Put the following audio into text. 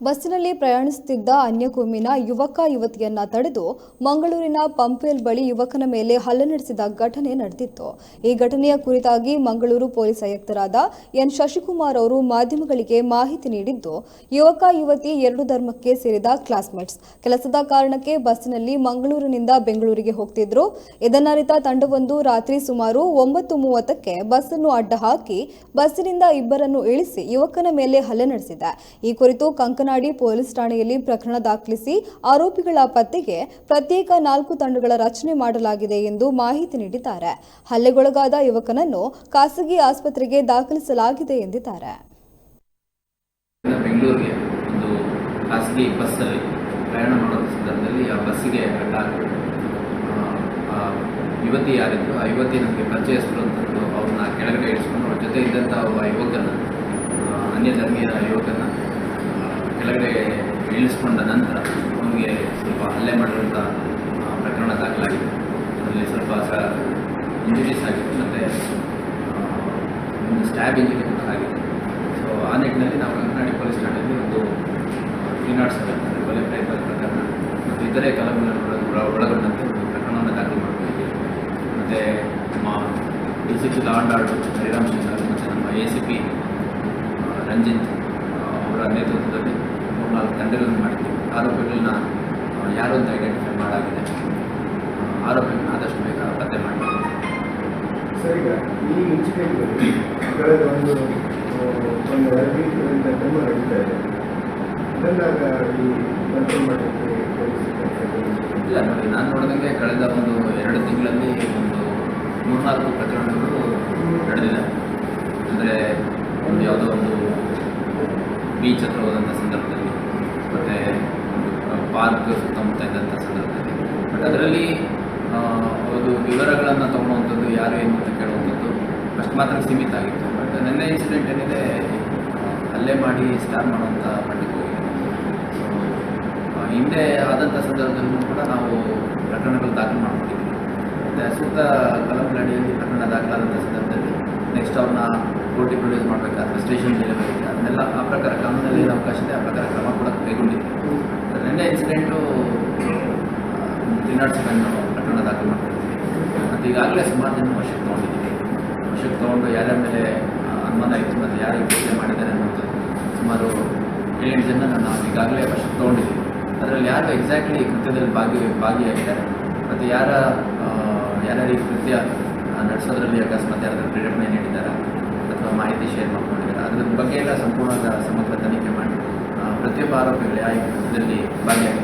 ಬಸ್ಸಿನಲ್ಲಿ ಪ್ರಯಾಣಿಸುತ್ತಿದ್ದ ಅನ್ಯಕೋಮಿನ ಯುವತಿಯನ್ನ ತಡೆದು ಮಂಗಳೂರಿನ ಪಂಪೇಲ್ ಬಳಿ ಯುವಕನ ಮೇಲೆ ಹಲ್ಲೆ ನಡೆಸಿದ ಘಟನೆ ನಡೆದಿತ್ತು. ಈ ಘಟನೆಯ ಕುರಿತಾಗಿ ಮಂಗಳೂರು ಪೊಲೀಸ್ ಆಯುಕ್ತರಾದ ಎನ್ ಶಶಿಕುಮಾರ್ ಅವರು ಮಾಧ್ಯಮಗಳಿಗೆ ಮಾಹಿತಿ ನೀಡಿದ್ದು, ಯುವತಿ ಎರಡು ಧರ್ಮಕ್ಕೆ ಸೇರಿದ ಕ್ಲಾಸ್ಮೇಟ್ಸ್. ಕೆಲಸದ ಕಾರಣಕ್ಕೆ ಬಸ್ಸಿನಲ್ಲಿ ಮಂಗಳೂರಿನಿಂದ ಬೆಂಗಳೂರಿಗೆ ಹೋಗ್ತಿದ್ರು. ಇದನ್ನರಿತ ತಂಡವೊಂದು ರಾತ್ರಿ ಸುಮಾರು 9:30ಕ್ಕೆ ಬಸ್ಸನ್ನು ಅಡ್ಡ ಹಾಕಿ ಬಸ್ಸಿನಿಂದ ಇಬ್ಬರನ್ನು ಇಳಿಸಿ ಯುವಕನ ಮೇಲೆ ಹಲ್ಲೆ ನಡೆಸಿದೆ. ಈ ಕುರಿತು ಕಂಕನಾಡಿ ಪೊಲೀಸ್ ಠಾಣೆಯಲ್ಲಿ ಪ್ರಕರಣ ದಾಖಲಿಸಿ ಆರೋಪಿಗಳ ಪತ್ತೆಗೆ ಪ್ರತ್ಯೇಕ 4 ತಂಡಗಳ ರಚನೆ ಮಾಡಲಾಗಿದೆ ಎಂದು ಮಾಹಿತಿ ನೀಡಿದ್ದಾರೆ. ಹಲ್ಲೆಗೊಳಗಾದ ಯುವಕನನ್ನು ಖಾಸಗಿ ಆಸ್ಪತ್ರೆಗೆ ದಾಖಲಿಸಲಾಗಿದೆ ಎಂದಿದ್ದಾರೆ. ಬೆಂಗಳೂರಿಗೆ ಒಂದು ಖಾಸಗಿ ಬಸ್ಸಲ್ಲಿ ಪ್ರಯಾಣ ಮಾಡುವ ಸಂದರ್ಭದಲ್ಲಿ ಆ ಬಸ್ಸಿಗೆ ಅಡ್ಡ ಯುವತಿ ಯಾರಿದ್ರು ಆ ಯುವತಿ ನಮಗೆ ಪರಿಚಯಸ್ಥರು ಅಂತಂದು ಅವ್ರನ್ನ ಕೆಳಗಡೆ ಇಳಿಸ್ಕೊಂಡು ಅವ್ರ ಜೊತೆ ಇದ್ದಂಥ ಒಬ್ಬ ಯುವಕನ ಅನ್ಯ ಧರ್ಮೀಯ ಯುವಕನ ಕೆಳಗಡೆ ಇಳಿಸ್ಕೊಂಡ ನಂತರ ಅವನಿಗೆ ಸ್ವಲ್ಪ ಹಲ್ಲೆ ಮಾಡಿರುವಂಥ ಪ್ರಕರಣ ದಾಖಲಾಗಿದೆ. ಅದರಲ್ಲಿ ಸ್ವಲ್ಪ ಇಂಜುರೀಸ್ ಆಗಿದೆ ಮತ್ತು ಒಂದು ಸ್ಟ್ಯಾಬ್ ಇಂಜುರಿ ಕೂಡ ಆಗಿದೆ. ಸೊ ಆ ನಿಟ್ಟಿನಲ್ಲಿ ನಾವು ಕಂಕನಾಡಿ ಪೊಲೀಸ್ ಠಾಣೆಯಲ್ಲಿ ಒಂದು 307 ಕೊಲೆ ಪ್ರಯತ್ನದ ಪ್ರಕರಣ ಮತ್ತು ಇತರೆ ಕಲಂಗಳನ್ನು ಒಳಗೊಂಡಂತೆ ಒಂದು ಪ್ರಕರಣವನ್ನು ದಾಖಲು ಮಾಡಬೇಕಿದೆ. ಮತ್ತು ನಮ್ಮ DCP law and order Hariram Shankar ಮತ್ತು ನಮ್ಮ ACP ರಂಜಿತ್ ಅವರ ನೇತೃತ್ವದಲ್ಲಿ 3-4 ತಂಡಗಳನ್ನು ಮಾಡಿದ್ದೀವಿ. ಆರೋಪಿಗಳನ್ನ ಯಾರು ಅಂತ ಐಡೆಂಟಿಫೈ ಮಾಡಾಗಿದೆ. ಆರೋಪಿಗಳನ್ನ ಆದಷ್ಟು ಬೇಗ ಪತ್ತೆ ಮಾಡಬೇಕು. ಸರ್, ಈಗ ಈ ಇನ್ಸಿಡೆಂಟ್ನಲ್ಲಿ ಕಳೆದ ಒಂದು 2 ವೀಕ್ಗಳಿಂದ ಕ್ರಮ ನಡೀತಾ ಇದೆ. ಇದನ್ನಾಗ ಈ ಕಂಟ್ರೋಲ್ ಮಾಡಲಿಕ್ಕೆ ಇಲ್ಲ ನೋಡಿ, ನಾನು ನೋಡಿದಂಗೆ ಕಳೆದ ಒಂದು 2 ತಿಂಗಳಲ್ಲಿ ಒಂದು 3-4 ಪ್ರಕರಣಗಳು ನಡೆದಿದೆ. ಅಂದರೆ ಒಂದು ಯಾವುದೋ ಒಂದು ಬೀಚ್ ಹತ್ರ ಹೋದಂಥ ಸಂದರ್ಭದಲ್ಲಿ ಮತ್ತು ಪಾರ್ಕ್ ಸುತ್ತಮುತ್ತ ಇದ್ದಂಥ ಸಂದರ್ಭದಲ್ಲಿ. ಬಟ್ ಅದರಲ್ಲಿ ಒಂದು ವಿವರಗಳನ್ನು ತೊಗೊಳುವಂಥದ್ದು, ಯಾರು ಏನು ಅಂತ ಕೇಳುವಂಥದ್ದು ಅಷ್ಟು ಮಾತ್ರ ಸೀಮಿತ ಆಗಿತ್ತು. ಬಟ್ ನೆನ್ನೆ ಇನ್ಸಿಡೆಂಟ್ ಏನಿದೆ, ಹಲ್ಲೆ ಮಾಡಿ ಸ್ಟಾರ್ ಮಾಡುವಂಥ ಮಟ್ಟಿಗೆ ಹೋಗಿದೆ. ಸೊ ಹಿಂದೆ ಆದಂಥ ಸಂದರ್ಭದಲ್ಲೂ ಕೂಡ ನಾವು ಪ್ರಕರಣಗಳು ದಾಖಲು ಮಾಡಿಕೊಂಡಿದ್ದೀವಿ. ಮತ್ತು ಸೂಕ್ತ ಕಲಂಗಳಡಿಯಲ್ಲಿ ಪ್ರಕರಣ ದಾಖಲಾದಂಥ ಸಂದರ್ಭದಲ್ಲಿ ನೆಕ್ಸ್ಟ್ ಅವ್ರನ್ನ ಕೋರ್ಟಿಗೆ ಪ್ರೊಡ್ಯೂಸ್ ಮಾಡಬೇಕಾದ್ರೆ ಸ್ಟೇಷನ್ ಡೆಲಿವರಿಗೆ ಅದನ್ನೆಲ್ಲ ಆ ಪ್ರಕಾರ ಕಾನೂನಲ್ಲಿ ಏನು ಅವಕಾಶ ಇದೆ ಆ ಪ್ರಕಾರ ಕ್ರಮ ಕೂಡ ಕೈಗೊಂಡಿದ್ದೀವಿ. ನೆನ್ನೆ ಇನ್ಸಿಡೆಂಟು 307 ಪ್ರಕರಣ ದಾಖಲು ಮಾಡ್ಕೊಂಡಿದ್ದೀವಿ. ಮತ್ತು ಈಗಾಗಲೇ ಸುಮಾರು ಜನ ವಶಕ್ಕೆ ತೊಗೊಂಡು ಯಾರ್ಯಾರ ಮೇಲೆ ಅನುಮಾನ ಇತ್ತು ಮತ್ತು ಯಾರು ಕೃತ್ಯ ಮಾಡಿದ್ದಾರೆ ಅನ್ನೋಂಥದ್ದು ಸುಮಾರು 7-8 ಜನ ನಾವು ಈಗಾಗಲೇ ವಶಕ್ಕೆ ತೊಗೊಂಡಿದ್ದೀವಿ. ಅದರಲ್ಲಿ ಯಾರು ಎಕ್ಸಾಕ್ಟ್ಲಿ ಈ ಕೃತ್ಯದಲ್ಲಿ ಭಾಗಿಯಾಗಿದ್ದಾರೆ ಮತ್ತು ಯಾರ್ಯಾರು ಈ ಕೃತ್ಯ ನಡೆಸೋದ್ರಲ್ಲಿ ಅಕಸ್ಮಾತ್ ಯಾರಾದರೂ ಪ್ರೇರೇಪಣೆ ನೀಡಿದ್ದಾರೆ ಅಥವಾ ಮಾಹಿತಿ ಶೇರ್ ಮಾಡ್ಕೊಂಡಿದ್ದಾರೆ, ಅದ್ರ ಬಗ್ಗೆ ಎಲ್ಲ ಸಂಪೂರ್ಣ ಸಮಗ್ರ ತನಿಖೆ ಮಾಡಿ ಪ್ರತಿಯೊಬ್ಬ ಆರೋಪಿಗಳು ಯಾವ ಕೃತ್ಯದಲ್ಲಿ ಭಾಗಿಯಾಗಿದ್ದಾರೆ